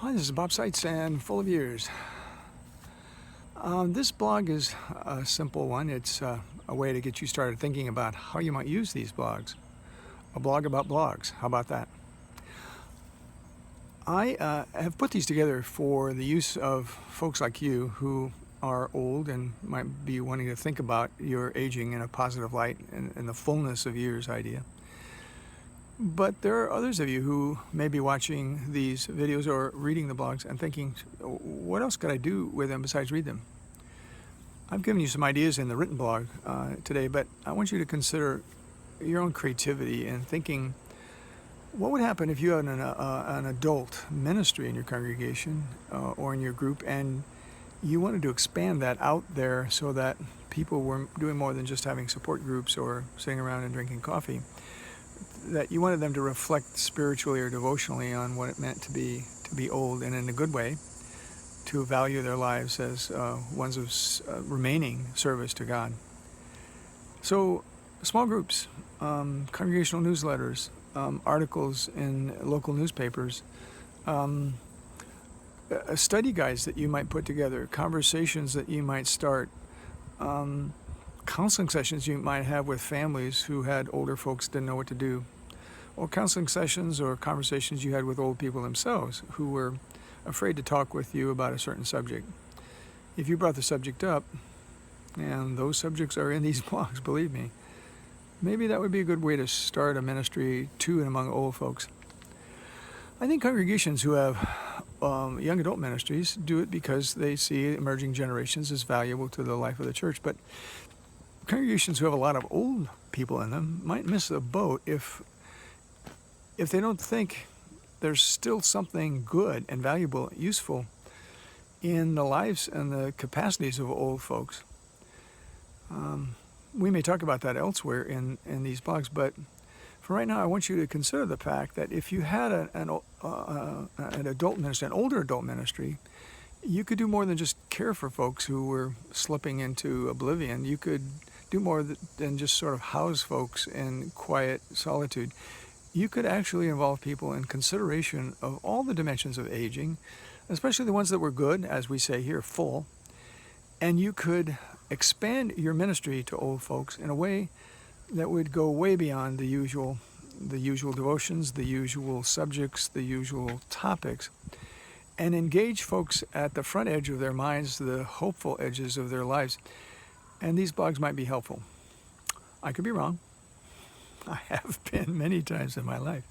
Hi, this is Bob Sitze and Full of Years. This blog is a simple one. It's a way to get you started thinking about how you might use these blogs. A blog about blogs. How about that? I have put these together for the use of folks like you who are old and might be wanting to think about your aging in a positive light and the fullness of years idea. But there are others of you who may be watching these videos or reading the blogs and thinking, what else could I do with them besides read them? I've given you some ideas in the written blog today, but I want you to consider your own creativity and thinking, what would happen if you had an adult ministry in your congregation or in your group, and you wanted to expand that out there so that people were doing more than just having support groups or sitting around and drinking coffee, that you wanted them to reflect spiritually or devotionally on what it meant to be old, and in a good way, to value their lives as ones of remaining service to God. So small groups, congregational newsletters, articles in local newspapers, study guides that you might put together, conversations that you might start, counseling sessions you might have with families who had older folks didn't know what to do, or counseling sessions or conversations you had with old people themselves who were afraid to talk with you about a certain subject. If you brought the subject up, and those subjects are in these blogs, believe me, maybe that would be a good way to start a ministry to and among old folks. I think congregations who have young adult ministries do it because they see emerging generations as valuable to the life of the church. But congregations who have a lot of old people in them might miss the boat if they don't think there's still something good and valuable, useful in the lives and the capacities of old folks. We may talk about that elsewhere in these blogs, but for right now, I want you to consider the fact that if you had an adult ministry, an older adult ministry, you could do more than just care for folks who were slipping into oblivion. You could do more than just sort of house folks in quiet solitude. You could actually involve people in consideration of all the dimensions of aging, especially the ones that were good, as we say here, full. And you could expand your ministry to old folks in a way that would go way beyond the usual devotions, the usual subjects, the usual topics, and engage folks at the front edge of their minds, the hopeful edges of their lives. And these blogs might be helpful. I could be wrong. I have been many times in my life.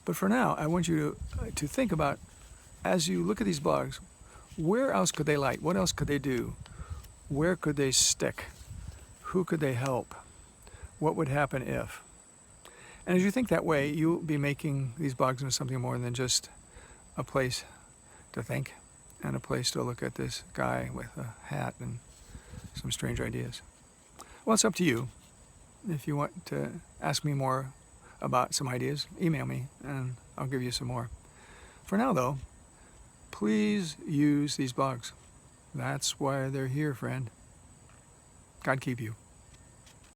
But for now, I want you to think about, as you look at these blogs, where else could they light? What else could they do? Where could they stick? Who could they help? What would happen if? And as you think that way, you'll be making these blogs into something more than just a place to think and a place to look at this guy with a hat and some strange ideas. Well, it's up to you. If you want to ask me more about some ideas, email me and I'll give you some more. For now, though, please use these blogs. That's why they're here, friend. God keep you.